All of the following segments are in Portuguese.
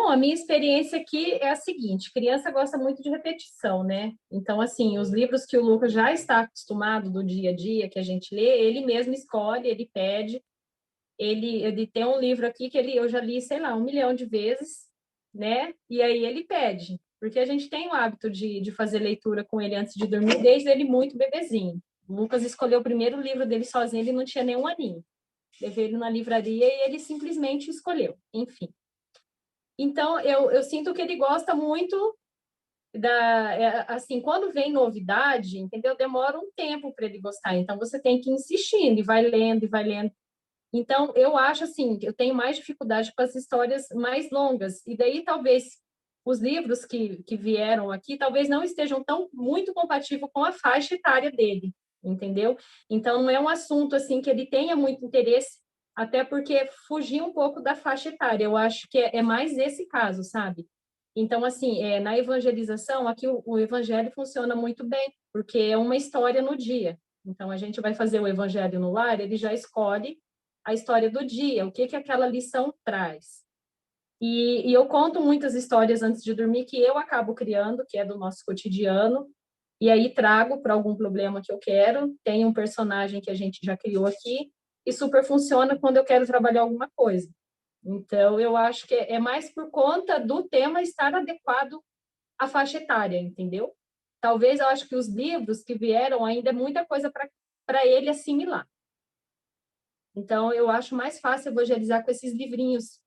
Bom, a minha experiência aqui é a seguinte: criança gosta muito de repetição, né? Então, assim, os livros que o Lucas já está acostumado do dia a dia, que a gente lê, ele mesmo escolhe, ele pede. Ele tem um livro aqui que eu já li, sei lá, 1 milhão de vezes, né? E aí ele pede, porque a gente tem o hábito de fazer leitura com ele antes de dormir, desde ele muito bebezinho. O Lucas escolheu o primeiro livro dele sozinho, ele não tinha nenhum aninho. Levei ele na livraria e ele simplesmente escolheu, enfim. Então, eu sinto que ele gosta muito assim, quando vem novidade, entendeu? Demora um tempo para ele gostar. Então, você tem que ir insistindo, e vai lendo, e vai lendo. Então, eu acho assim, que eu tenho mais dificuldade com as histórias mais longas. E daí, talvez, os livros que vieram aqui, talvez não estejam tão muito compatíveis com a faixa etária dele, entendeu? Então, não é um assunto, assim, que ele tenha muito interesse, até porque fugir um pouco da faixa etária. Eu acho que é mais esse caso, sabe? Então, assim, na evangelização, aqui o evangelho funciona muito bem, porque é uma história no dia. Então, a gente vai fazer o evangelho no lar, ele já escolhe a história do dia, o que aquela lição traz. E eu conto muitas histórias antes de dormir que eu acabo criando, que é do nosso cotidiano, e aí trago para algum problema que eu quero. Tem um personagem que a gente já criou aqui, e super funciona quando eu quero trabalhar alguma coisa. Então, eu acho que é mais por conta do tema estar adequado à faixa etária, entendeu? Talvez eu acho que os livros que vieram ainda é muita coisa para ele assimilar. Então, eu acho mais fácil evangelizar com esses livrinhos,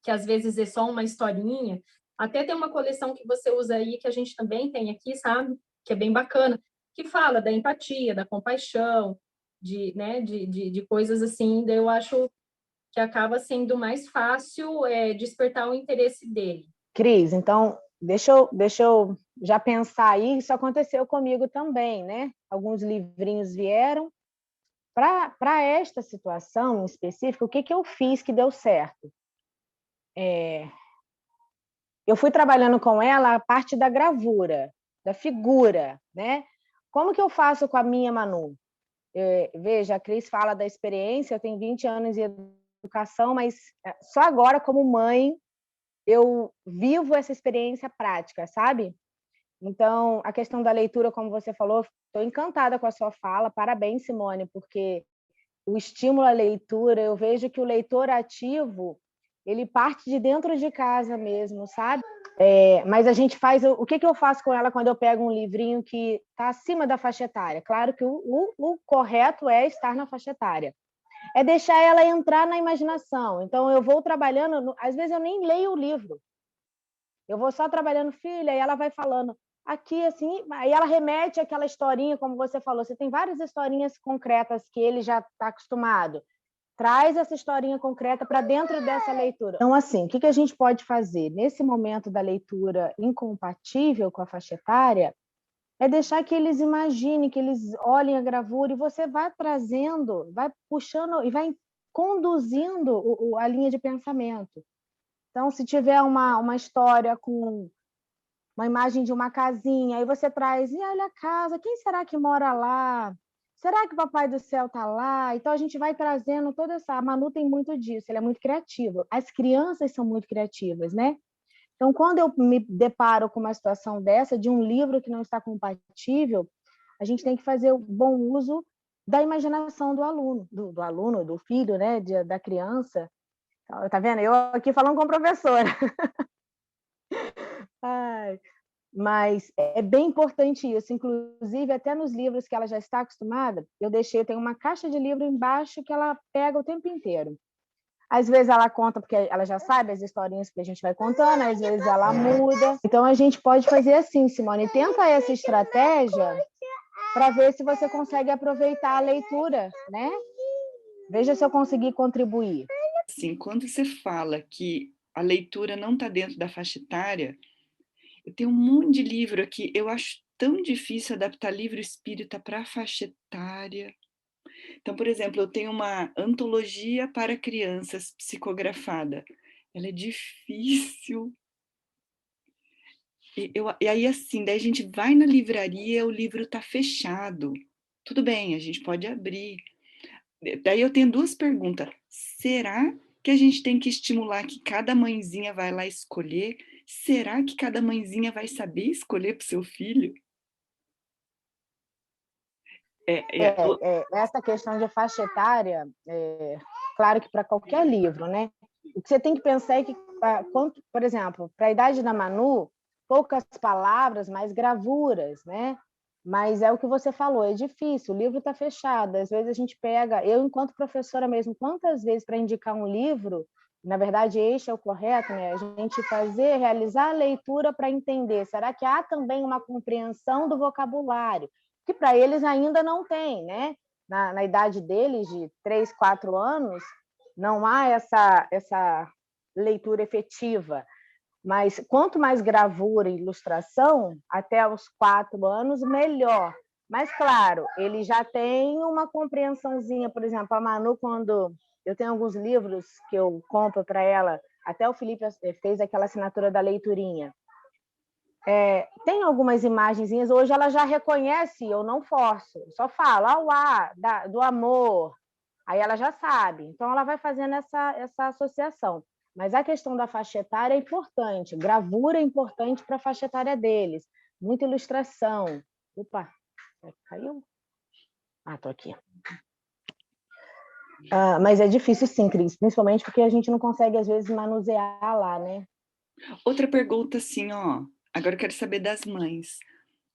que às vezes é só uma historinha. Até tem uma coleção que você usa aí, que a gente também tem aqui, sabe? Que é bem bacana, que fala da empatia, da compaixão, né, de coisas assim. Daí eu acho que acaba sendo mais fácil despertar o interesse dele. Cris, então, deixa eu já pensar aí, isso aconteceu comigo também, né? Alguns livrinhos vieram. Para esta situação em específico, o que eu fiz que deu certo? Eu fui trabalhando com ela a parte da gravura, da figura, né? Como que eu faço com a minha Manu? Veja, a Cris fala da experiência, eu tenho 20 anos de educação, mas só agora, como mãe, eu vivo essa experiência prática, sabe? Então, a questão da leitura, como você falou, estou encantada com a sua fala, parabéns, Simone, porque o estímulo à leitura, eu vejo que o leitor ativo, ele parte de dentro de casa mesmo, sabe? Mas a gente faz... O que eu faço com ela quando eu pego um livrinho que está acima da faixa etária? Claro que o correto é estar na faixa etária. É deixar ela entrar na imaginação. Então, eu vou trabalhando... Às vezes, eu nem leio o livro. Eu vou só trabalhando, filha, e ela vai falando aqui, assim, aí ela remete àquela historinha, como você falou, você tem várias historinhas concretas que ele já está acostumado. Traz essa historinha concreta para dentro dessa leitura. Então, assim, o que a gente pode fazer? Nesse momento da leitura incompatível com a faixa etária, é deixar que eles imaginem, que eles olhem a gravura e você vai trazendo, vai puxando e vai conduzindo a linha de pensamento. Então, se tiver uma história com uma imagem de uma casinha, aí você traz, e olha a casa, quem será que mora lá? Será que o Papai do Céu está lá? Então, a gente vai trazendo toda essa... A Manu tem muito disso, ela é muito criativa. As crianças são muito criativas, né? Então, quando eu me deparo com uma situação dessa, de um livro que não está compatível, a gente tem que fazer o bom uso da imaginação do aluno, do filho, né? Da criança. Tá vendo? Eu aqui falando com a professora. Ai, mas é bem importante isso. Inclusive, até nos livros que ela já está acostumada, eu tenho uma caixa de livro embaixo que ela pega o tempo inteiro. Às vezes ela conta porque ela já sabe as historinhas que a gente vai contando, às vezes ela muda. Então, a gente pode fazer assim, Simone, tenta essa estratégia para ver se você consegue aproveitar a leitura, né? Veja se eu conseguir contribuir. Sim, quando você fala que a leitura não está dentro da faixa etária, eu tenho um monte de livro aqui, eu acho tão difícil adaptar livro espírita para a faixa etária. Então, por exemplo, eu tenho uma antologia para crianças psicografada. Ela é difícil. E aí, assim, daí a gente vai na livraria, o livro está fechado. Tudo bem, a gente pode abrir. Daí eu tenho duas perguntas. Será que a gente tem que estimular que cada mãezinha vai lá escolher? Será que cada mãezinha vai saber escolher para o seu filho? Essa questão de faixa etária, claro que para qualquer livro, né? O que você tem que pensar é que, por exemplo, para a idade da Manu, poucas palavras, mais gravuras, né? Mas é o que você falou, é difícil, o livro está fechado. Às vezes a gente pega, eu enquanto professora mesmo, quantas vezes para indicar um livro, na verdade este é o correto, né? A gente realizar a leitura para entender, será que há também uma compreensão do vocabulário? Que para eles ainda não tem, né? Na idade deles, de 3, 4 anos, não há essa leitura efetiva. Mas quanto mais gravura e ilustração, até os 4 anos, melhor. Mas, claro, ele já tem uma compreensãozinha. Por exemplo, a Manu, quando eu tenho alguns livros que eu compro para ela, até o Felipe fez aquela assinatura da leiturinha. Tem algumas imagenzinhas, hoje ela já reconhece, eu não forço, só falo, do amor, aí ela já sabe, então ela vai fazendo essa associação. Mas a questão da faixa etária é importante, gravura é importante para a faixa etária deles, muita ilustração. Opa, caiu? Tô aqui. Mas é difícil sim, Cris, principalmente porque a gente não consegue, às vezes, manusear lá, né? Outra pergunta, assim, ó. Agora eu quero saber das mães.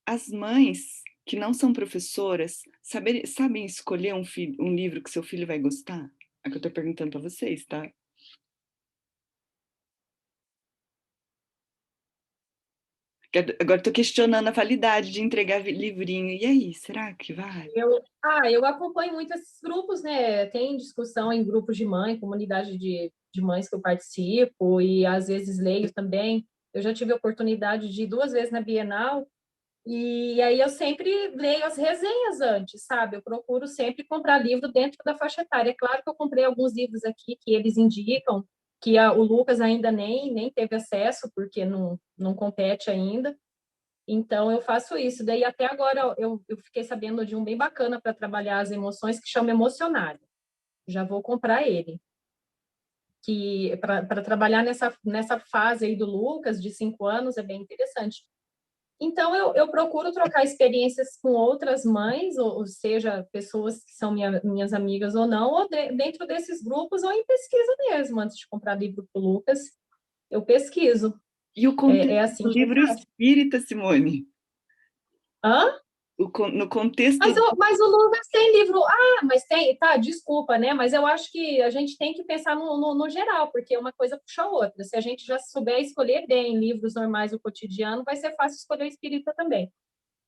As mães que não são professoras sabem escolher um livro que seu filho vai gostar? É que eu estou perguntando para vocês, tá? Agora estou questionando a validade de entregar livrinho. E aí, será que vai? Eu acompanho muito esses grupos, né? Tem discussão em grupos de mãe, comunidade de mães que eu participo, e às vezes leio também. Eu já tive a oportunidade de ir 2 vezes na Bienal, e aí eu sempre leio as resenhas antes, sabe? Eu procuro sempre comprar livro dentro da faixa etária. É claro que eu comprei alguns livros aqui que eles indicam, que o Lucas ainda nem teve acesso, porque não compete ainda. Então, eu faço isso. Daí, até agora, eu fiquei sabendo de um bem bacana para trabalhar as emoções, que chama Emocionário. Já vou comprar ele. Que para trabalhar nessa fase aí do Lucas, de 5 anos, é bem interessante. Então, eu procuro trocar experiências com outras mães, ou seja, pessoas que são minhas amigas ou não, ou dentro desses grupos, ou em pesquisa mesmo. Antes de comprar livro para o Lucas, eu pesquiso. E o contexto Assim do que eu livro faço. espírita, Simone? Hã? No contexto... Mas o Lucas tem livro. Mas tem, tá, desculpa, né? Mas eu acho que a gente tem que pensar no geral, porque uma coisa puxa a outra. Se a gente já souber escolher bem livros normais do cotidiano, vai ser fácil escolher o espírita também.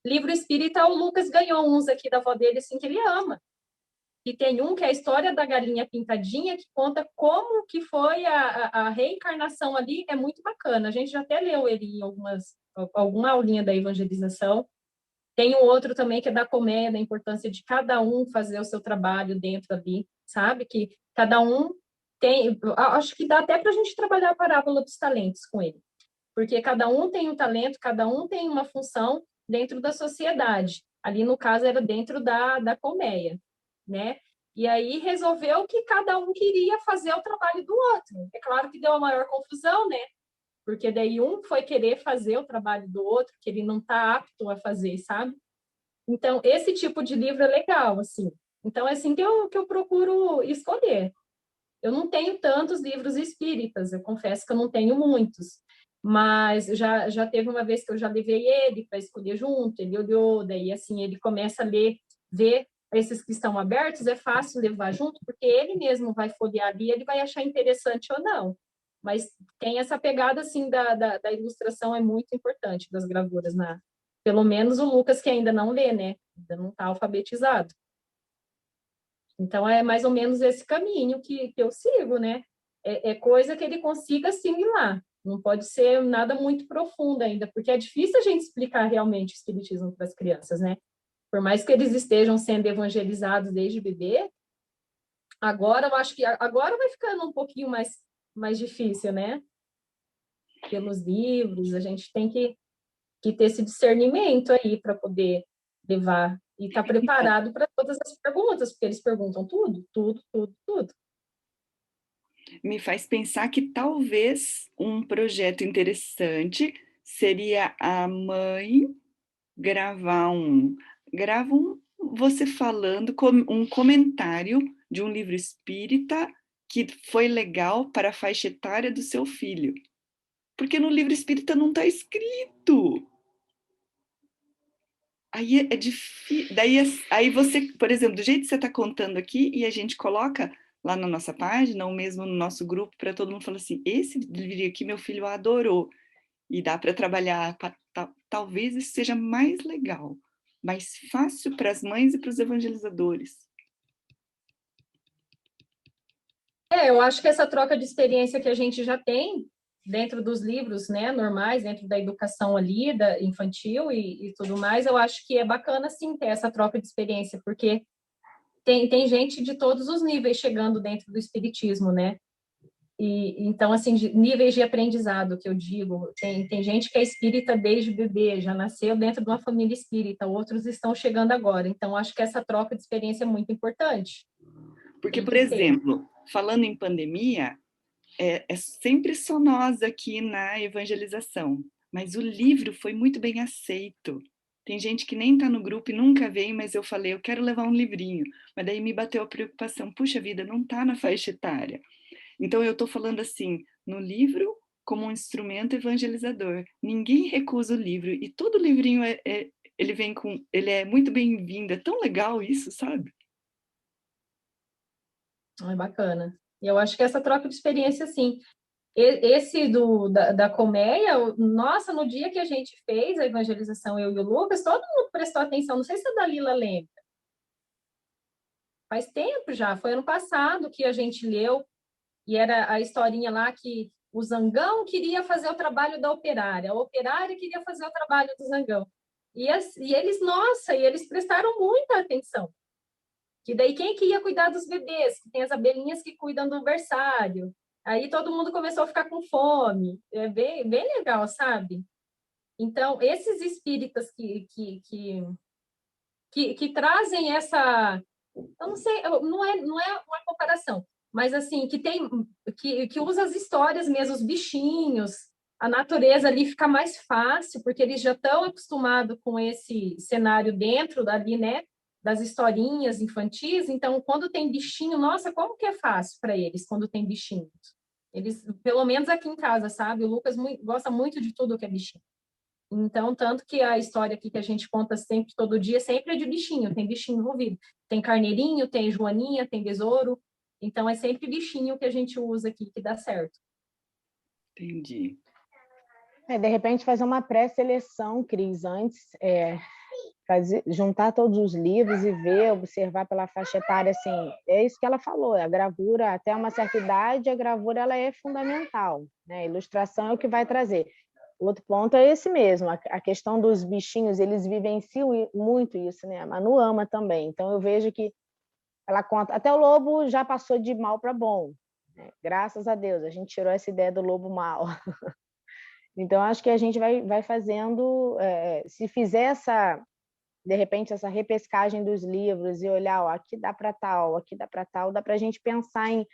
Livro espírita, o Lucas ganhou uns aqui da avó dele, assim, que ele ama. E tem um que é a história da galinha pintadinha, que conta como que foi a reencarnação ali, é muito bacana. A gente já até leu ele em alguma aulinha da evangelização. Tem um outro também que é da colmeia, da importância de cada um fazer o seu trabalho dentro ali, sabe? Que cada um tem. Acho que dá até para a gente trabalhar a parábola dos talentos com ele, porque cada um tem um talento, cada um tem uma função dentro da sociedade. Ali, no caso, era dentro da colmeia, né? E aí resolveu que cada um queria fazer o trabalho do outro. É claro que deu a maior confusão, né? Porque daí um foi querer fazer o trabalho do outro, que ele não está apto a fazer, sabe? Então, esse tipo de livro é legal, assim. Então, é assim que eu procuro escolher. Eu não tenho tantos livros espíritas, eu confesso que eu não tenho muitos. Mas já teve uma vez que eu já levei ele para escolher junto, ele olhou, daí assim, ele começa a ler, ver esses que estão abertos, é fácil levar junto, porque ele mesmo vai folhear ali, ele vai achar interessante ou não. Mas tem essa pegada, assim, da ilustração, é muito importante, das gravuras, pelo menos o Lucas, que ainda não lê, né? Ainda não está alfabetizado. Então, é mais ou menos esse caminho que eu sigo, né? É coisa que ele consiga assimilar. Não pode ser nada muito profundo ainda, porque é difícil a gente explicar realmente o espiritismo para as crianças, né? Por mais que eles estejam sendo evangelizados desde bebê, agora eu acho que agora vai ficando um pouquinho mais difícil, né? Pelos livros, a gente tem que ter esse discernimento aí para poder levar e estar preparado para todas as perguntas, porque eles perguntam tudo, tudo, tudo, tudo. Me faz pensar que talvez um projeto interessante seria a mãe grava você falando um comentário de um livro espírita que foi legal para a faixa etária do seu filho. Porque no livro espírita não está escrito. Aí é difícil. Aí você, por exemplo, do jeito que você está contando aqui, e a gente coloca lá na nossa página, ou mesmo no nosso grupo, para todo mundo falar assim: esse livro aqui meu filho adorou. E dá para trabalhar, talvez isso seja mais legal, mais fácil para as mães e para os evangelizadores. Eu acho que essa troca de experiência que a gente já tem dentro dos livros, né, normais, dentro da educação ali, da infantil e tudo mais, eu acho que é bacana, sim, ter essa troca de experiência, porque tem gente de todos os níveis chegando dentro do espiritismo, né? E então, assim, níveis de aprendizado, que eu digo, tem gente que é espírita desde bebê, já nasceu dentro de uma família espírita, outros estão chegando agora. Então, acho que essa troca de experiência é muito importante. Porque, por exemplo, falando em pandemia, é sempre só nós aqui na evangelização, mas o livro foi muito bem aceito. Tem gente que nem está no grupo e nunca veio, mas eu falei, eu quero levar um livrinho. Mas daí me bateu a preocupação, puxa vida, não está na faixa etária. Então eu estou falando assim, no livro como um instrumento evangelizador. Ninguém recusa o livro e todo livrinho ele vem com, ele é muito bem-vindo. É tão legal isso, sabe? É bacana. E eu acho que essa troca de experiência, sim. Esse da colmeia, nossa, no dia que a gente fez a evangelização, eu e o Lucas, todo mundo prestou atenção. Não sei se a Dalila lembra. Faz tempo já, foi ano passado que a gente leu, e era a historinha lá que o Zangão queria fazer o trabalho da operária, a operária queria fazer o trabalho do Zangão. E eles, nossa, e eles prestaram muita atenção. Que daí quem que ia cuidar dos bebês? Que tem as abelhinhas que cuidam do berçário. Aí todo mundo começou a ficar com fome. É bem legal, sabe? Então, esses espíritas que trazem essa... Eu não sei, não é uma comparação, mas assim, que usa as histórias mesmo, os bichinhos, a natureza ali fica mais fácil, porque eles já estão acostumados com esse cenário dentro dali, né? Das historinhas infantis, então quando tem bichinho, nossa, como que é fácil para eles quando tem bichinhos? Eles, pelo menos aqui em casa, sabe? O Lucas gosta muito de tudo que é bichinho. Então, tanto que a história aqui que a gente conta sempre, todo dia, sempre é de bichinho, tem bichinho envolvido. Tem carneirinho, tem joaninha, tem besouro. Então, é sempre bichinho que a gente usa aqui, que dá certo. Entendi. De repente, fazer uma pré-seleção, Cris, antes, juntar todos os livros e ver, observar pela faixa etária, assim, é isso que ela falou, a gravura, até uma certa idade, a gravura ela é fundamental, né? A ilustração é o que vai trazer. O outro ponto é esse mesmo, a questão dos bichinhos, eles vivenciam muito isso, né? A Manu ama também, então eu vejo que ela conta, até o lobo já passou de mal para bom, né? Graças a Deus, a gente tirou essa ideia do lobo mal. Então, acho que a gente vai fazendo, se fizer de repente, essa repescagem dos livros e olhar, ó, aqui dá para tal, aqui dá para tal, dá para a gente pensar em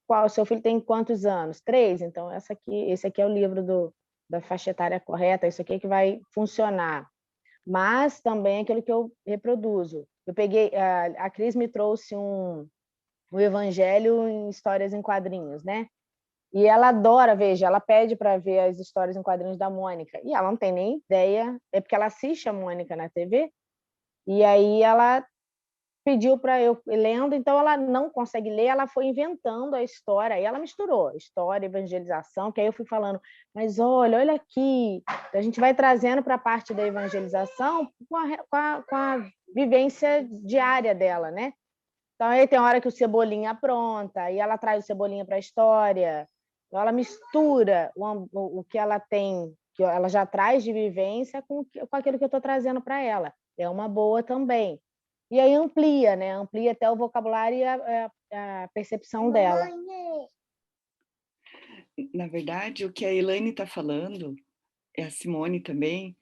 qual seu filho tem quantos anos? 3? Então, esse aqui é o livro da faixa etária correta, isso aqui é que vai funcionar. Mas também é aquilo que eu reproduzo. Eu peguei, a Cris me trouxe um evangelho em histórias em quadrinhos, né? E ela adora, veja, ela pede para ver as histórias em quadrinhos da Mônica. E ela não tem nem ideia, é porque ela assiste a Mônica na TV, e aí ela pediu para eu lendo, então ela não consegue ler, ela foi inventando a história, aí ela misturou história, evangelização, que aí eu fui falando, mas olha aqui, a gente vai trazendo para a parte da evangelização com a vivência diária dela, né? Então aí tem hora que o Cebolinha apronta, aí ela traz o Cebolinha para a história, então ela mistura o que ela tem, que ela já traz de vivência com aquilo que eu estou trazendo para ela. É uma boa também. E aí amplia, né? Amplia até o vocabulário e a percepção dela. Na verdade, o que a Elaine está falando, é a Simone também,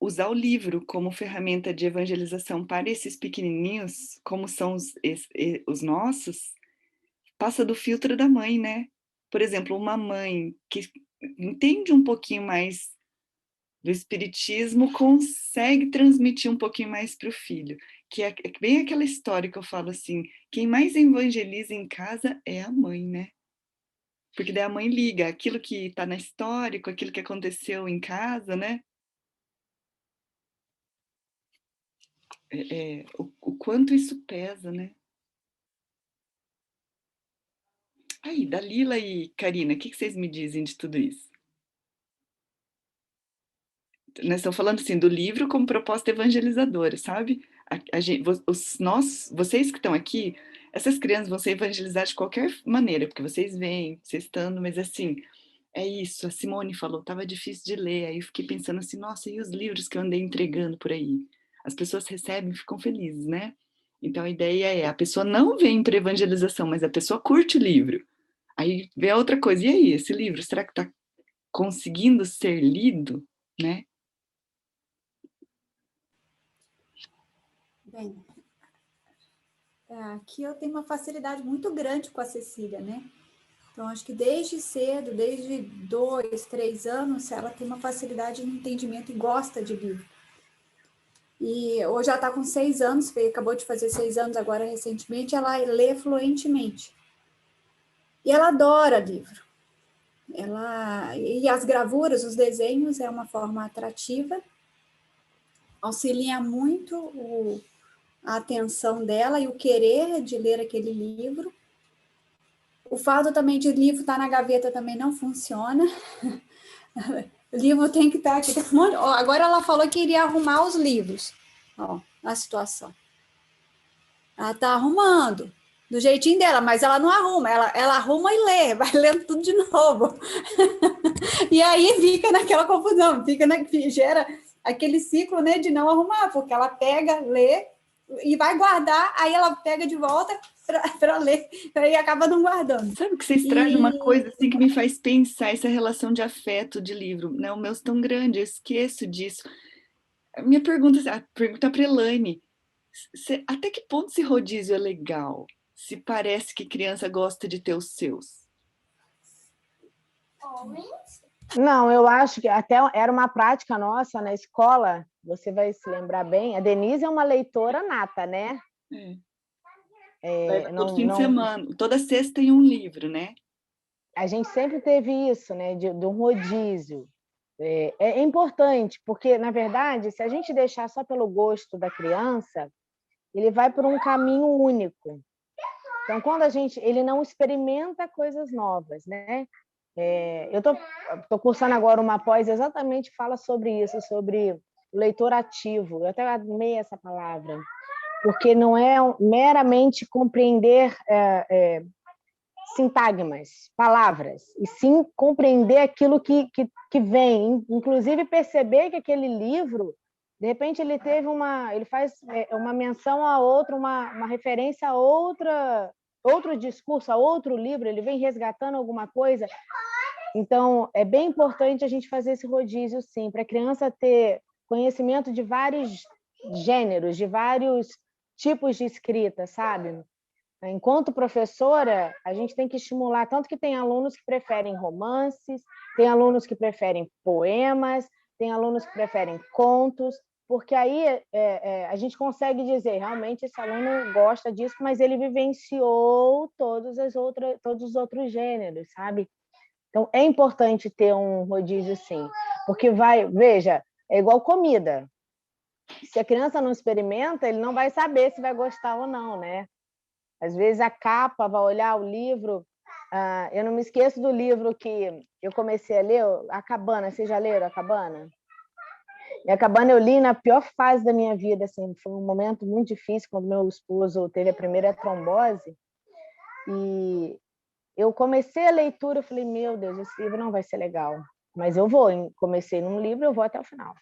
usar o livro como ferramenta de evangelização para esses pequenininhos, como são os nossos, passa do filtro da mãe, né? Por exemplo, uma mãe que entende um pouquinho mais do espiritismo consegue transmitir um pouquinho mais para o filho, que é bem aquela história que eu falo assim, quem mais evangeliza em casa é a mãe, né? Porque daí a mãe liga aquilo que está na história com aquilo que aconteceu em casa, né? O quanto isso pesa, né? Aí, Dalila e Karina, o que vocês me dizem de tudo isso? Nós estamos falando assim do livro como proposta evangelizadora, sabe? Vocês que estão aqui, essas crianças vão ser evangelizadas de qualquer maneira, porque vocês vêm, vocês estando, mas assim, é isso. A Simone falou, estava difícil de ler, aí eu fiquei pensando assim, nossa, e os livros que eu andei entregando por aí? As pessoas recebem e ficam felizes, né? Então a ideia é, a pessoa não vem para evangelização, mas a pessoa curte o livro. Aí vê a outra coisa, e aí, esse livro, será que está conseguindo ser lido, né? Bem, aqui eu tenho uma facilidade muito grande com a Cecília, né? Então, acho que desde cedo, desde 2, 3 anos, ela tem uma facilidade no entendimento e gosta de livro. E hoje ela está com 6 anos, acabou de fazer 6 anos agora recentemente, ela lê fluentemente. E ela adora livro. E as gravuras, os desenhos, é uma forma atrativa, auxilia muito a atenção dela e o querer de ler aquele livro. O fato também de livro estar na gaveta também não funciona. O livro tem que estar aqui. Agora ela falou que iria arrumar os livros. Ó, a situação. Ela está arrumando, do jeitinho dela, mas ela não arruma. Ela arruma e lê, vai lendo tudo de novo. E aí fica naquela confusão, gera aquele ciclo, né, de não arrumar, porque ela pega, lê e vai guardar, aí ela pega de volta para ler, aí acaba não guardando. Sabe que vocês trazem uma coisa assim que me faz pensar essa relação de afeto de livro, né? O meu é tão grande, eu esqueço disso. A pergunta para Elaine, até que ponto esse rodízio é legal? Se parece que criança gosta de ter os seus. Não, eu acho que até era uma prática nossa na escola, você vai se lembrar bem, a Denise é uma leitora nata, né? Todo fim de semana, toda sexta tem um livro, né? A gente sempre teve isso, né, de um rodízio. É importante, porque, na verdade, se a gente deixar só pelo gosto da criança, ele vai por um caminho único. Então, quando ele não experimenta coisas novas, né? Eu tô cursando agora uma pós exatamente fala sobre isso, sobre o leitor ativo. Eu até amei essa palavra, porque não é meramente compreender sintagmas, palavras, e sim compreender aquilo que vem, inclusive perceber que aquele livro, de repente ele faz uma menção a outra, uma referência a outro discurso, a outro livro, ele vem resgatando alguma coisa. Então, é bem importante a gente fazer esse rodízio, sim, para a criança ter conhecimento de vários gêneros, de vários tipos de escrita, sabe? Enquanto professora, a gente tem que estimular, tanto que tem alunos que preferem romances, tem alunos que preferem poemas, tem alunos que preferem contos, porque aí a gente consegue dizer, realmente esse aluno gosta disso, mas ele vivenciou todos os outros gêneros, sabe? Então, é importante ter um rodízio, sim, porque veja, é igual comida. Se a criança não experimenta, ele não vai saber se vai gostar ou não, né? Às vezes a capa, vai olhar o livro. Eu não me esqueço do livro que eu comecei a ler, A Cabana. Vocês já leram A Cabana? E A Cabana eu li na pior fase da minha vida. Assim, foi um momento muito difícil, quando meu esposo teve a primeira trombose. E eu comecei a leitura, eu falei, meu Deus, esse livro não vai ser legal. Mas eu vou, comecei num livro, eu vou até o final.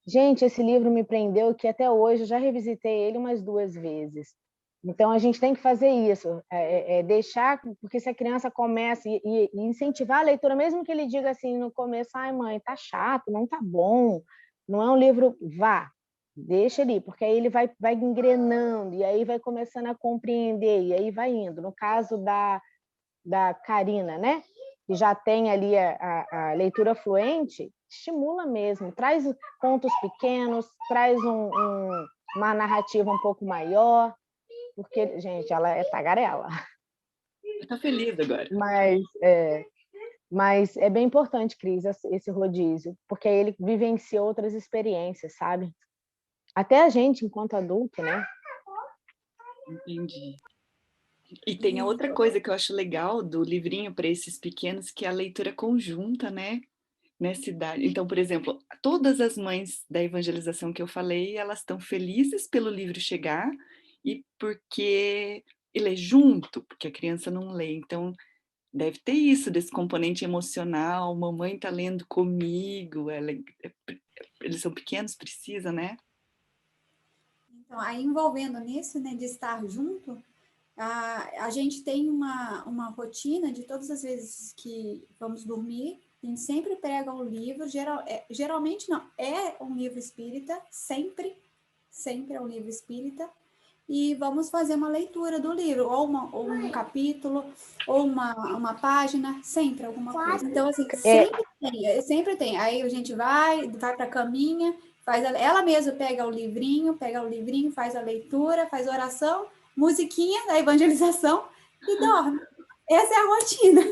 Gente, esse livro me prendeu, que até hoje eu já revisitei ele umas 2 vezes. Então, a gente tem que fazer isso, deixar, porque se a criança começa e incentivar a leitura, mesmo que ele diga assim no começo, ai mãe, tá chato, não tá bom, não é um livro, vá. Deixa ali, porque aí ele vai engrenando, e aí vai começando a compreender, e aí vai indo. No caso da Karina, né? Que já tem ali a leitura fluente, estimula mesmo, traz contos pequenos, traz uma narrativa um pouco maior, porque, gente, ela é tagarela. Tá feliz agora. Mas é bem importante, Cris, esse rodízio, porque aí ele vivencia outras experiências, sabe? Até a gente, enquanto adulto, né? Entendi. E tem a outra coisa que eu acho legal do livrinho para esses pequenos, que é a leitura conjunta, né? Nessa idade. Então, por exemplo, todas as mães da evangelização que eu falei, elas estão felizes pelo livro chegar e porque ele é junto, porque a criança não lê. Então, deve ter isso, desse componente emocional, mamãe tá lendo comigo, eles são pequenos, precisa, né? Então, aí envolvendo nisso, né, de estar junto, a gente tem uma rotina de todas as vezes que vamos dormir, a gente sempre pega um livro, geralmente não, é um livro espírita, sempre é um livro espírita, e vamos fazer uma leitura do livro, ou um capítulo, ou uma página, sempre alguma coisa. Então, assim, sempre tem. Aí a gente vai para a caminha, ela mesma pega o livrinho, faz a leitura, faz a oração, musiquinha da evangelização e dorme. Essa é a rotina.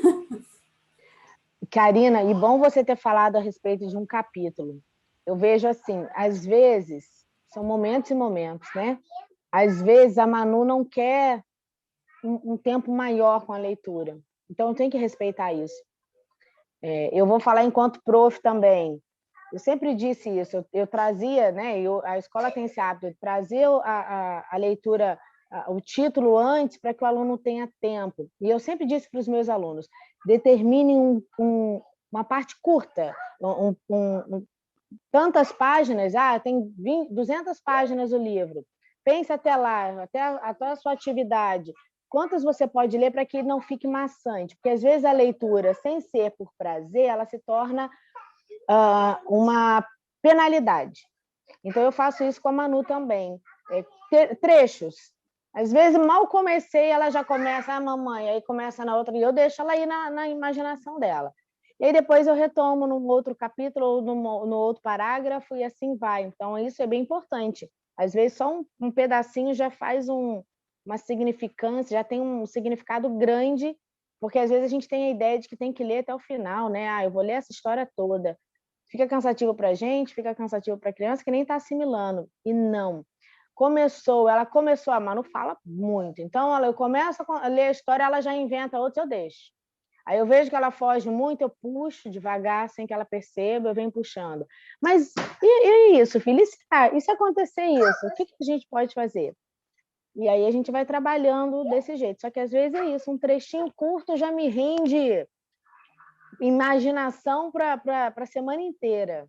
Karina, e bom você ter falado a respeito de um capítulo. Eu vejo assim, às vezes, são momentos e momentos, né? Às vezes a Manu não quer um tempo maior com a leitura. Então, eu tenho que respeitar isso. Eu vou falar enquanto prof também. Eu sempre disse isso, eu trazia, né? A escola tem esse hábito de trazer a leitura, o título antes, para que o aluno tenha tempo. E eu sempre disse para os meus alunos, determine uma parte curta, tantas páginas, tem 200 páginas o livro. Pense até lá, até a sua atividade. Quantas você pode ler para que não fique maçante? Porque, às vezes, a leitura, sem ser por prazer, ela se torna uma penalidade. Então, eu faço isso com a Manu também. Trechos. Às vezes, mal comecei, ela já começa, mamãe, aí começa na outra, e eu deixo ela ir na imaginação dela. E aí depois eu retomo num outro capítulo ou no outro parágrafo e assim vai. Então, isso é bem importante. Às vezes, só um pedacinho já faz uma significância, já tem um significado grande, porque às vezes a gente tem a ideia de que tem que ler até o final, né? Eu vou ler essa história toda. Fica cansativo para a gente, fica cansativo para a criança que nem está assimilando. E não. Ela começou, a Manu fala muito. Então, eu começo a ler a história, ela já inventa outra, eu deixo. Aí eu vejo que ela foge muito, eu puxo devagar, sem que ela perceba, eu venho puxando. Mas e isso, filha? E se acontecer isso, o que a gente pode fazer? E aí a gente vai trabalhando desse jeito. Só que às vezes é isso, um trechinho curto já me rende imaginação para a semana inteira.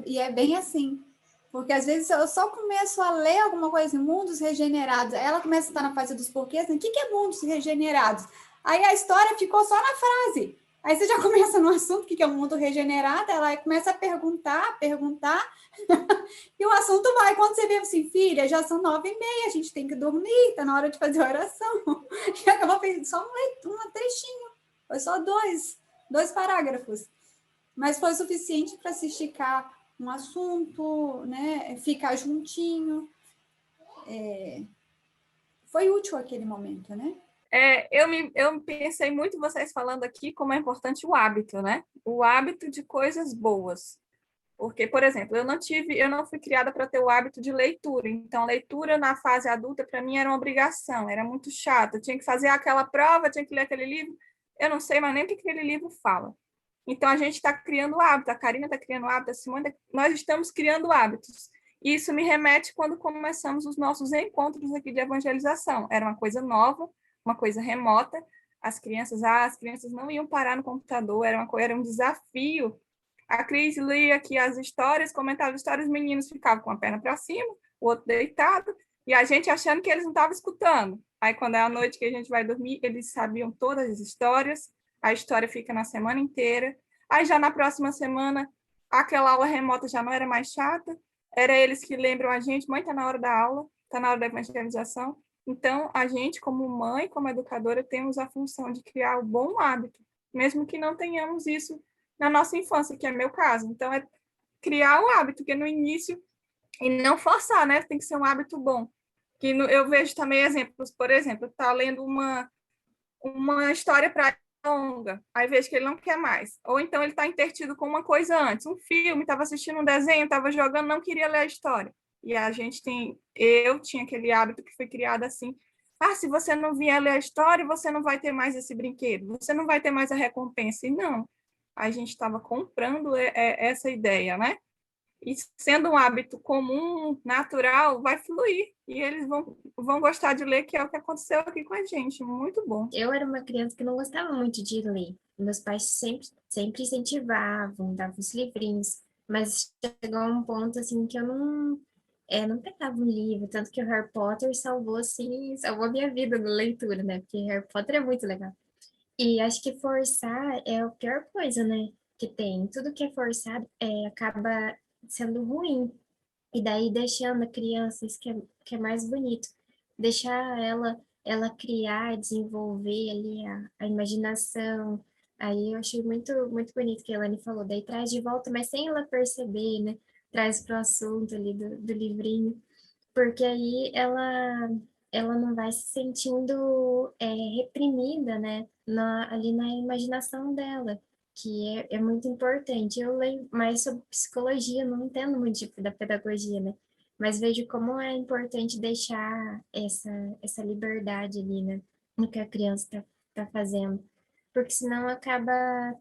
E é bem assim. Porque às vezes eu só começo a ler alguma coisa em mundos regenerados. Ela começa a estar na fase dos porquês. Né? O que é mundos regenerados? Aí a história ficou só na frase. Aí você já começa no assunto, o que é um mundo regenerado, ela começa a perguntar, e o assunto vai. Quando você vê assim, filha, já são 9h30, a gente tem que dormir, tá na hora de fazer a oração. E acabou fazendo só um trechinho. Foi só dois parágrafos. Mas foi suficiente para se esticar um assunto, né? Ficar juntinho. Foi útil aquele momento, né? Eu pensei muito vocês falando aqui como é importante o hábito, né? O hábito de coisas boas. Porque, por exemplo, eu não fui criada para ter o hábito de leitura. Então, leitura na fase adulta, para mim, era uma obrigação, era muito chato. Eu tinha que fazer aquela prova, tinha que ler aquele livro. Eu não sei mais nem o que aquele livro fala. Então, a gente está criando hábito, a Karina está criando hábito, a Simone, nós estamos criando hábitos. E isso me remete quando começamos os nossos encontros aqui de evangelização. Era uma coisa nova, uma coisa remota. As crianças não iam parar no computador, era um desafio. A Cris lia aqui as histórias, comentava as histórias, os meninos ficavam com a perna para cima, o outro deitado, e a gente achando que eles não estavam escutando. Aí, quando é a noite que a gente vai dormir, eles sabiam todas as histórias, a história fica na semana inteira. Aí, já na próxima semana, aquela aula remota já não era mais chata, era eles que lembram a gente, mãe, está na hora da aula, está na hora da evangelização. Então, a gente, como mãe, como educadora, temos a função de criar o bom hábito, mesmo que não tenhamos isso na nossa infância, que é meu caso. Então, é criar o hábito, que no início, e não forçar, né? Tem que ser um hábito bom. Eu vejo também exemplos, por exemplo, tá lendo uma história para longa, aí vejo que ele não quer mais. Ou então ele está intertido com uma coisa antes, um filme, estava assistindo um desenho, estava jogando, não queria ler a história. E eu tinha aquele hábito que foi criado assim, se você não vier ler a história, você não vai ter mais esse brinquedo, você não vai ter mais a recompensa. E não, a gente estava comprando essa ideia, né? E sendo um hábito comum, natural, vai fluir. E eles vão gostar de ler, que é o que aconteceu aqui com a gente. Muito bom. Eu era uma criança que não gostava muito de ler. Meus pais sempre incentivavam, davam os livrinhos. Mas chegou a um ponto, assim, que eu não pegava um livro. Tanto que o Harry Potter salvou a minha vida na leitura, né? Porque Harry Potter é muito legal. E acho que forçar é a pior coisa, né? Que tem. Tudo que é forçado acaba sendo ruim. E daí deixando a criança, isso que é mais bonito, deixar ela criar, desenvolver ali a imaginação. Aí eu achei muito, muito bonito que a Elane falou. Daí traz de volta, mas sem ela perceber, né? Traz para o assunto ali do livrinho. Porque aí ela não vai se sentindo reprimida, né? Ali na imaginação dela, que é muito importante. Eu leio mais sobre psicologia, não entendo muito da pedagogia, né? Mas vejo como é importante deixar essa liberdade ali, né? No que a criança tá fazendo. Porque senão acaba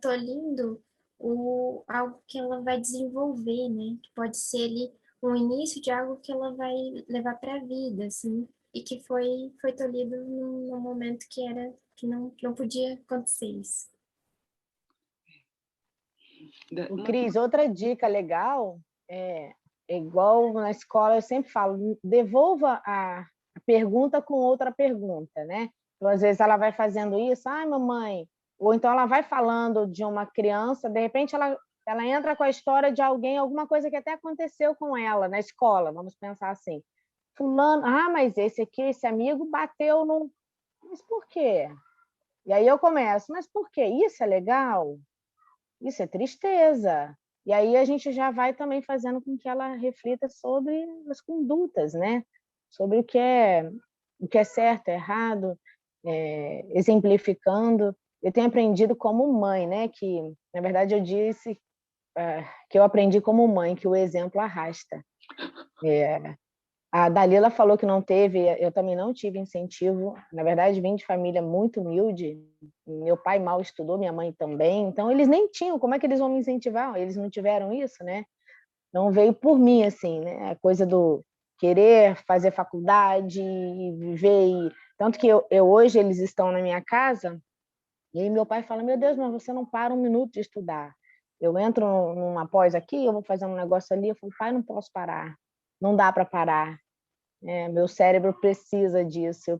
tolhindo algo que ela vai desenvolver, né? Que pode ser ali um início de algo que ela vai levar para a vida, assim, e que foi tolhido num momento que não podia acontecer isso. Cris, outra dica legal é igual na escola, eu sempre falo, devolva a pergunta com outra pergunta, né? Então, às vezes ela vai fazendo isso, mamãe, ou então ela vai falando de uma criança, de repente ela entra com a história de alguém, alguma coisa que até aconteceu com ela na escola, vamos pensar assim. Fulano, mas esse amigo bateu no... Mas por quê? E aí eu começo, mas por quê? Isso é legal? Isso é tristeza. E aí a gente já vai também fazendo com que ela reflita sobre as condutas, né? Sobre o que é certo, é errado, exemplificando. Eu tenho aprendido como mãe, né? Que, na verdade, eu disse que eu aprendi como mãe, que o exemplo arrasta. A Dalila falou que não teve, eu também não tive incentivo. Na verdade, vim de família muito humilde. Meu pai mal estudou, minha mãe também. Então, eles nem tinham. Como é que eles vão me incentivar? Eles não tiveram isso, né? Não veio por mim, assim, né? A coisa do querer fazer faculdade, viver. Tanto que hoje eles estão na minha casa e aí meu pai fala, meu Deus, mas você não para um minuto de estudar. Eu entro numa pós aqui, eu vou fazer um negócio ali. Eu falo, pai, não posso parar. Não dá para parar. Meu cérebro precisa disso, eu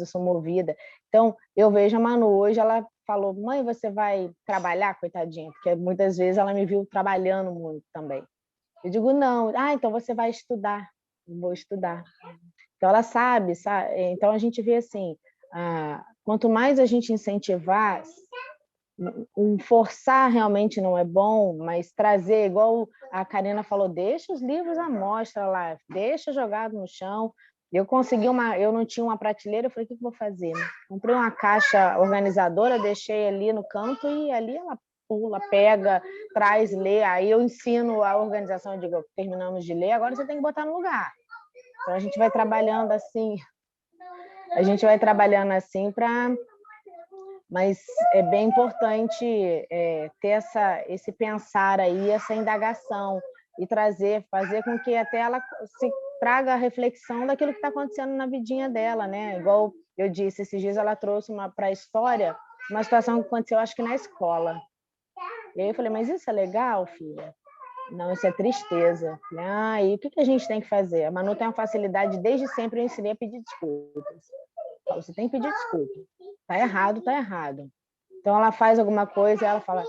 sou movida. Então, eu vejo a Manu hoje, ela falou, mãe, você vai trabalhar, coitadinha? Porque muitas vezes ela me viu trabalhando muito também. Eu digo, não. Então você vai estudar. Eu vou estudar. Então, ela sabe? Então, a gente vê assim, quanto mais a gente incentivar, forçar realmente não é bom, mas trazer, igual a Karina falou, deixa os livros à mostra lá, deixa jogado no chão. Eu não tinha uma prateleira, eu falei, o que eu vou fazer? Comprei uma caixa organizadora, deixei ali no canto e ali ela pula, pega, traz, lê. Aí eu ensino a organização, eu digo, terminamos de ler, agora você tem que botar no lugar. Então a gente vai trabalhando assim para... Mas é bem importante ter esse pensar aí, essa indagação e fazer com que até ela se traga a reflexão daquilo que está acontecendo na vidinha dela, né? Igual eu disse, esses dias ela trouxe para a história uma situação que aconteceu, acho que na escola. E aí eu falei, mas isso é legal, filha? Não, isso é tristeza. E o que a gente tem que fazer? A Manu tem uma facilidade, desde sempre eu ensinei a pedir desculpas. Você tem que pedir desculpa. Tá errado, tá errado. Então ela faz alguma coisa e ela fala,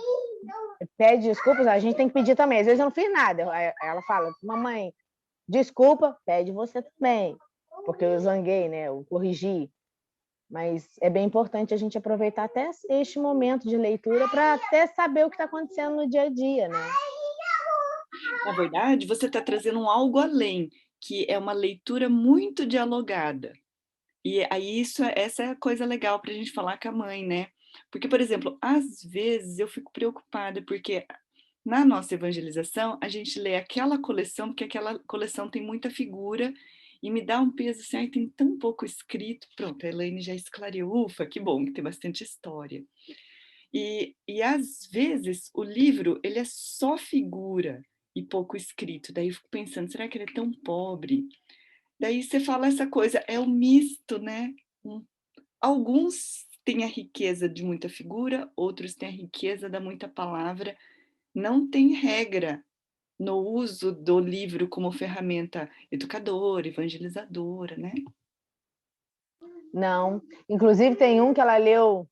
pede desculpas, a gente tem que pedir também. Às vezes eu não fiz nada. Aí ela fala, mamãe, desculpa, pede você também. Porque eu zanguei, né? Eu corrigi. Mas é bem importante a gente aproveitar até este momento de leitura para até saber o que está acontecendo no dia a dia, né? Na verdade, você está trazendo um algo além, que é uma leitura muito dialogada. E aí essa é a coisa legal para a gente falar com a mãe, né? Porque, por exemplo, às vezes eu fico preocupada, porque na nossa evangelização a gente lê aquela coleção, porque aquela coleção tem muita figura, e me dá um peso assim, ai, tem tão pouco escrito. Pronto, a Elaine já esclareceu, ufa, que bom, que tem bastante história. E às vezes o livro ele é só figura e pouco escrito. Daí eu fico pensando, será que ele é tão pobre? Daí você fala essa coisa, é o misto, né? Alguns têm a riqueza de muita figura, outros têm a riqueza da muita palavra. Não tem regra no uso do livro como ferramenta educadora, evangelizadora, né? Não. Inclusive, tem um que ela leu.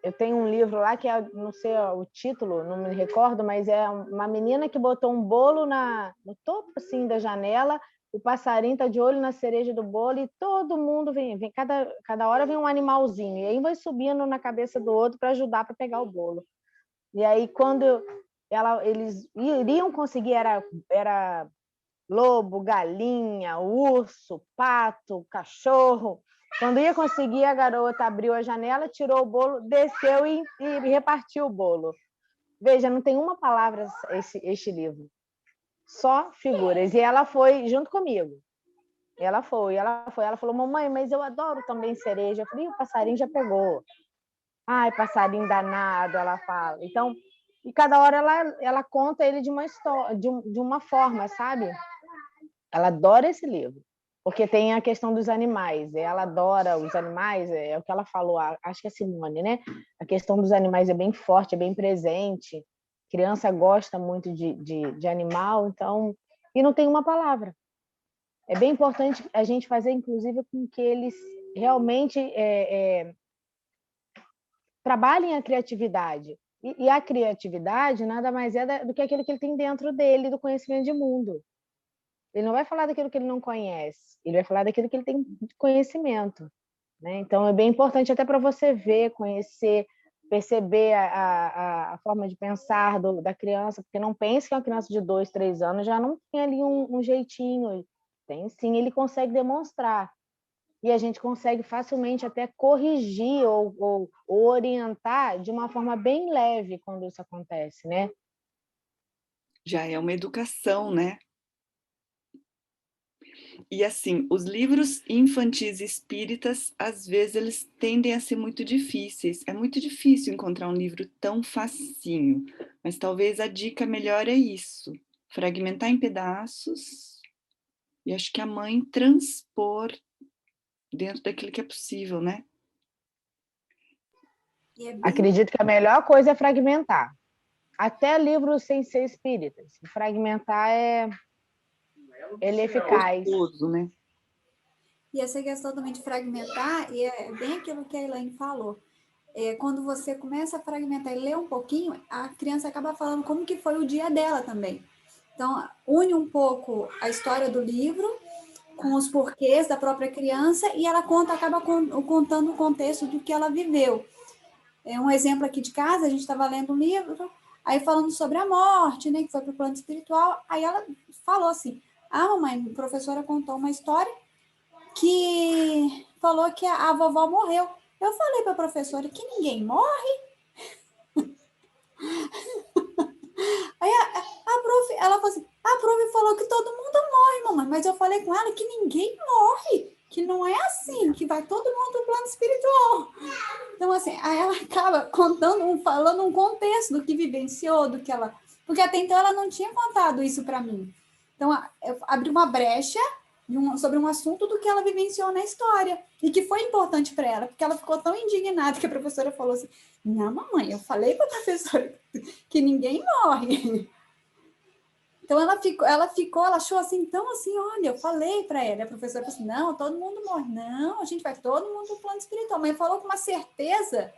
Eu tenho um livro lá que é, não sei o título, não me recordo, mas é uma menina que botou um bolo no topo assim da janela, o passarinho está de olho na cereja do bolo e todo mundo vem cada hora vem um animalzinho, e aí vai subindo na cabeça do outro para ajudar para pegar o bolo. E aí, quando eles iriam conseguir, era lobo, galinha, urso, pato, cachorro. Quando ia conseguir, a garota abriu a janela, tirou o bolo, desceu e repartiu o bolo. Veja, não tem uma palavra este livro. Só figuras. E ela foi junto comigo. Ela falou, mamãe, mas eu adoro também cereja. Eu falei, o passarinho já pegou. Ai, passarinho danado, ela fala. Então, e cada hora ela conta ele de uma história, de uma forma, sabe? Ela adora esse livro, porque tem a questão dos animais. Ela adora os animais, é o que ela falou, acho que é Simone, né? A questão dos animais é bem forte, é bem presente. A criança gosta muito de animal, então... E não tem uma palavra. É bem importante a gente fazer, inclusive, com que eles realmente trabalhem a criatividade. E a criatividade nada mais é do que aquilo que ele tem dentro dele, do conhecimento de mundo. Ele não vai falar daquilo que ele não conhece, ele vai falar daquilo que ele tem conhecimento, né? Então, é bem importante até para você ver, conhecer, perceber a forma de pensar da criança, porque não pense que uma criança de 2, 3 anos já não tem ali um jeitinho. Tem sim, ele consegue demonstrar. E a gente consegue facilmente até corrigir ou orientar de uma forma bem leve quando isso acontece, né? Já é uma educação, né? E assim, os livros infantis espíritas, às vezes, eles tendem a ser muito difíceis. É muito difícil encontrar um livro tão facinho, mas talvez a dica melhor é isso: fragmentar em pedaços e acho que a mãe transpor dentro daquilo que é possível, né? Acredito que a melhor coisa é fragmentar. Até livros sem ser espíritas. Fragmentar ele é eficaz. Gostoso, né? E essa questão também de fragmentar, e é bem aquilo que a Elaine falou. Quando você começa a fragmentar e ler um pouquinho, a criança acaba falando como que foi o dia dela também. Então, une um pouco a história do livro com os porquês da própria criança e ela acaba contando o contexto do que ela viveu. Um exemplo aqui de casa, a gente estava lendo um livro, aí falando sobre a morte, né, que foi para o plano espiritual, aí ela falou assim, mamãe, a professora contou uma história que falou que a vovó morreu. Eu falei para a professora que ninguém morre. Aí a prof, ela falou assim, a prof falou que todo mundo morre, mamãe, mas eu falei com ela que ninguém morre, que não é assim, que vai todo mundo do plano espiritual. Então, assim, aí ela acaba falando um contexto do que vivenciou, do que ela... Porque até então ela não tinha contado isso para mim. Então, eu abri uma brecha sobre um assunto do que ela vivenciou na história e que foi importante para ela, porque ela ficou tão indignada que a professora falou assim, não, mamãe, eu falei para a professora que ninguém morre. Então, ela achou assim, então assim, olha, eu falei para ela, a professora falou assim, não, todo mundo morre. Não, a gente vai todo mundo no plano espiritual. Mas falou com uma certeza,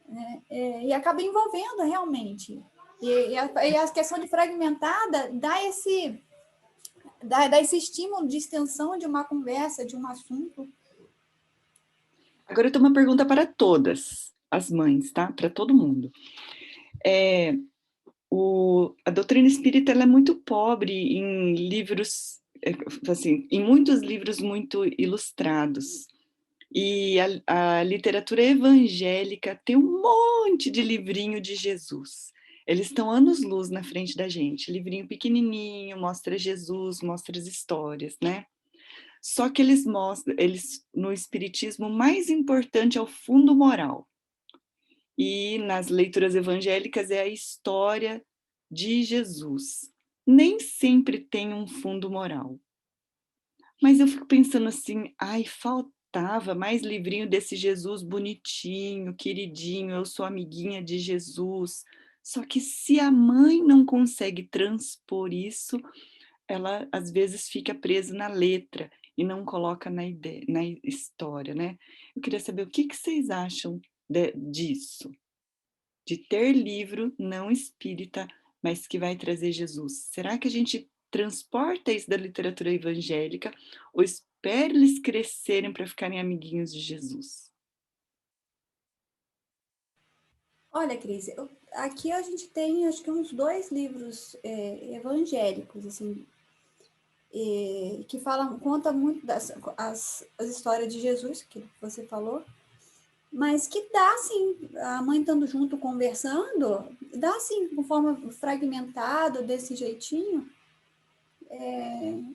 né, e acaba envolvendo realmente. E a questão de fragmentada dá esse estímulo de extensão de uma conversa, de um assunto. Agora eu tenho uma pergunta para todas as mães, tá? Para todo mundo. A doutrina espírita ela é muito pobre em livros, assim, em muitos livros muito ilustrados. E a literatura evangélica tem um monte de livrinho de Jesus. Eles estão anos-luz na frente da gente. Livrinho pequenininho, mostra Jesus, mostra as histórias, né? Só que eles no espiritismo, o mais importante é o fundo moral. E nas leituras evangélicas é a história de Jesus. Nem sempre tem um fundo moral. Mas eu fico pensando assim, faltava mais livrinho desse Jesus bonitinho, queridinho, eu sou amiguinha de Jesus. Só que se a mãe não consegue transpor isso, ela às vezes fica presa na letra e não coloca na ideia, na história, né? Eu queria saber o que vocês acham disso, de ter livro não espírita, mas que vai trazer Jesus. Será que a gente transporta isso da literatura evangélica ou espera eles crescerem para ficarem amiguinhos de Jesus? Olha, Cris, aqui a gente tem, acho que uns 2 livros evangélicos, assim, que conta muito as histórias de Jesus, que você falou, mas que dá, sim, a mãe estando junto, conversando, dá, sim, de forma fragmentada, desse jeitinho,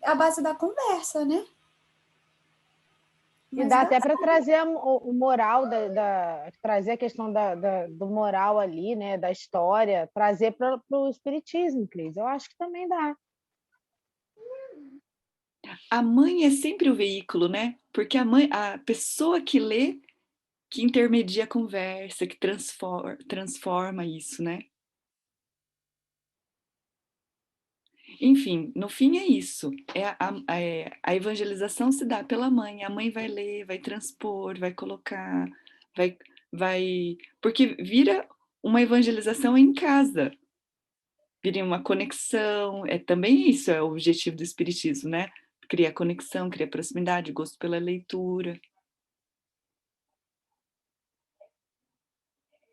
a base da conversa, né? E dá até para trazer o moral, trazer a questão do moral ali, né, da história, trazer para o espiritismo, Cris. Eu acho que também dá. A mãe é sempre o veículo, né? Porque a pessoa que lê, que intermedia a conversa, que transforma isso, né? Enfim, no fim é isso. A evangelização se dá pela mãe. A mãe vai ler, vai transpor, vai colocar, vai... Porque vira uma evangelização em casa. Vira uma conexão. Também isso é o objetivo do espiritismo, né? Cria conexão, cria proximidade, gosto pela leitura.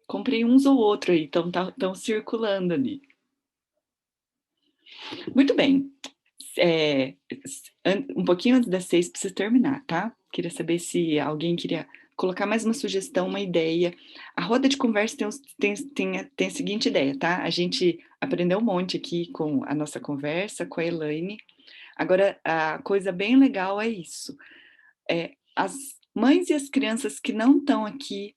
Comprei uns ou outro aí, estão circulando ali. Muito bem. Um pouquinho antes das 6 preciso terminar, tá? Queria saber se alguém queria colocar mais uma sugestão, uma ideia. A roda de conversa tem a seguinte ideia, tá? A gente aprendeu um monte aqui com a nossa conversa, com a Elaine. Agora, a coisa bem legal é isso. As mães e as crianças que não estão aqui,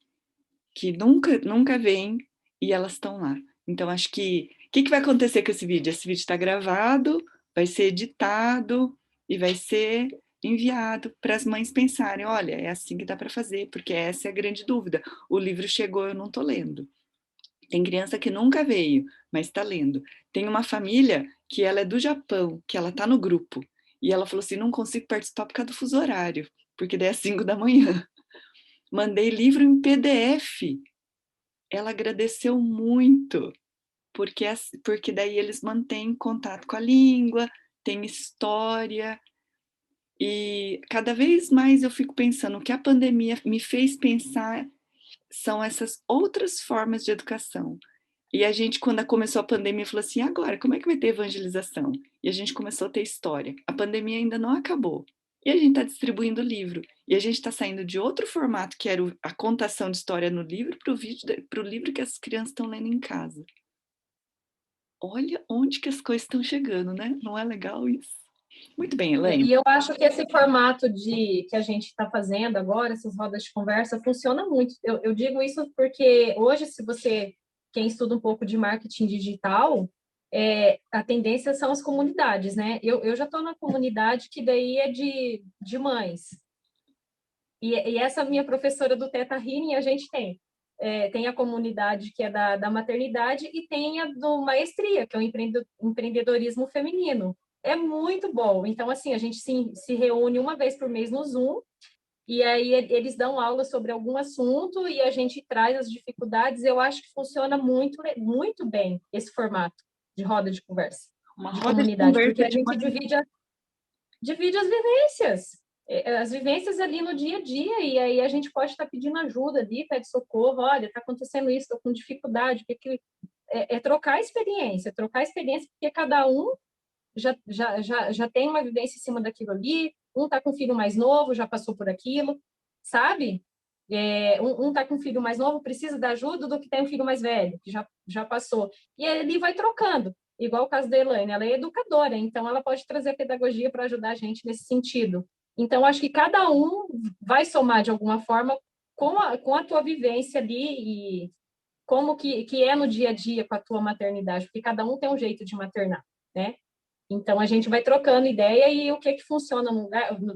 que nunca vêm, e elas estão lá. Então, acho que... O que vai acontecer com esse vídeo? Esse vídeo está gravado, vai ser editado e vai ser enviado para as mães pensarem, olha, é assim que dá para fazer, porque essa é a grande dúvida. O livro chegou, eu não estou lendo. Tem criança que nunca veio, mas está lendo. Tem uma família que ela é do Japão, que ela está no grupo, e ela falou assim, não consigo participar por causa do fuso horário, porque daí é 5 da manhã. Mandei livro em PDF. Ela agradeceu muito, porque daí eles mantêm contato com a língua, tem história, e cada vez mais eu fico pensando, o que a pandemia me fez pensar são essas outras formas de educação. E a gente, quando começou a pandemia, falou assim, agora, como é que vai ter evangelização? E a gente começou a ter história. A pandemia ainda não acabou. E a gente está distribuindo livro. E a gente está saindo de outro formato, que era a contação de história no livro, para o livro que as crianças estão lendo em casa. Olha onde que as coisas estão chegando, né? Não é legal isso? Muito bem, Elaine. E eu acho que esse formato que a gente está fazendo agora, essas rodas de conversa, funciona muito. Eu digo isso porque hoje, quem estuda um pouco de marketing digital, a tendência são as comunidades, né? Eu já estou na comunidade que daí é de mães. E essa minha professora do Teta Healing, a gente tem. Tem a comunidade que é da maternidade e tem a do Maestria, que é o empreendedorismo feminino. É muito bom. Então, assim, a gente se reúne uma vez por mês no Zoom e aí eles dão aula sobre algum assunto e a gente traz as dificuldades. Eu acho que funciona muito, muito bem esse formato de roda de conversa, Uma de roda de comunidade, conversa porque a de gente divide as vivências. As vivências ali no dia a dia, e aí a gente pode estar pedindo ajuda ali, pede socorro, olha, está acontecendo isso, estou com dificuldade, trocar experiência, porque cada um já tem uma vivência em cima daquilo ali, um está com um filho mais novo, já passou por aquilo, sabe? Um está com um filho mais novo, precisa da ajuda do que tem um filho mais velho, que já passou. E ele vai trocando, igual o caso da Elaine, ela é educadora, então ela pode trazer pedagogia para ajudar a gente nesse sentido. Então, acho que cada um vai somar de alguma forma com a tua vivência ali e como que é no dia a dia com a tua maternidade, porque cada um tem um jeito de maternar, né? Então, a gente vai trocando ideia e o que funciona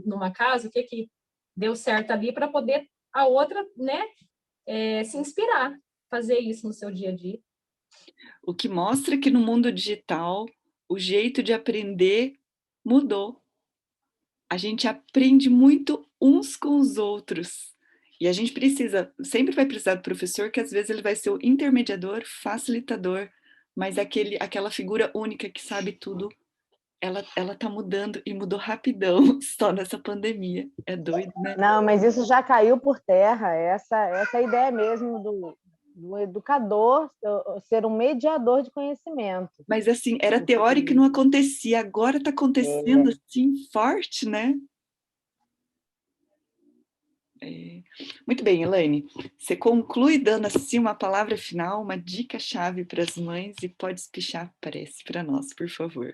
numa casa, o que deu certo ali para poder a outra, né, se inspirar, fazer isso no seu dia a dia. O que mostra que no mundo digital o jeito de aprender mudou. A gente aprende muito uns com os outros. E a gente sempre vai precisar do professor, que às vezes ele vai ser o intermediador, facilitador, mas aquela figura única que sabe tudo, ela tá mudando e mudou rapidão só nessa pandemia. É doido, né? Não, mas isso já caiu por terra. Essa ideia mesmo do educador ser um mediador de conhecimento. Mas assim, era teórico e não acontecia. Agora está acontecendo assim, forte, né? Muito bem, Elaine. Você conclui dando assim uma palavra final, uma dica-chave para as mães e pode espichar a prece para nós, por favor.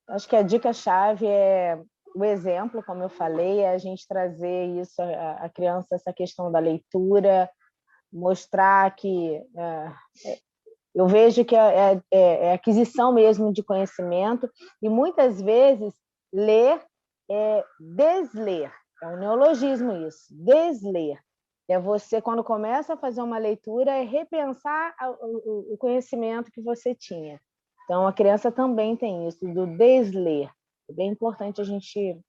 Acho que a dica-chave é o exemplo, como eu falei, é a gente trazer isso à criança, essa questão da leitura, mostrar que eu vejo que é aquisição mesmo de conhecimento e muitas vezes ler é desler. É um neologismo isso, desler. É você, quando começa a fazer uma leitura, é repensar o conhecimento que você tinha. Então, a criança também tem isso, do desler. É bem importante a gente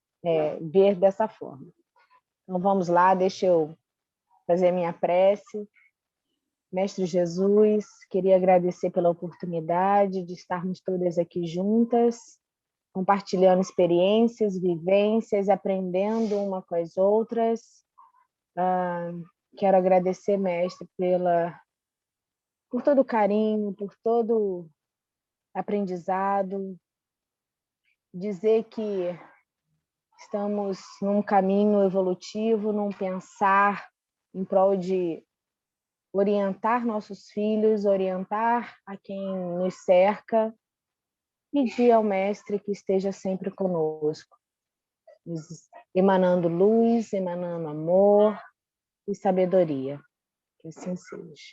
ver dessa forma. Então, vamos lá, deixa eu fazer a minha prece. Mestre Jesus, queria agradecer pela oportunidade de estarmos todas aqui juntas, compartilhando experiências, vivências, aprendendo uma com as outras. Quero agradecer, mestre, por todo o carinho, por todo aprendizado, dizer que estamos num caminho evolutivo, num pensar em prol de orientar nossos filhos, orientar a quem nos cerca, pedir ao mestre que esteja sempre conosco, emanando luz, emanando amor e sabedoria. Que assim seja.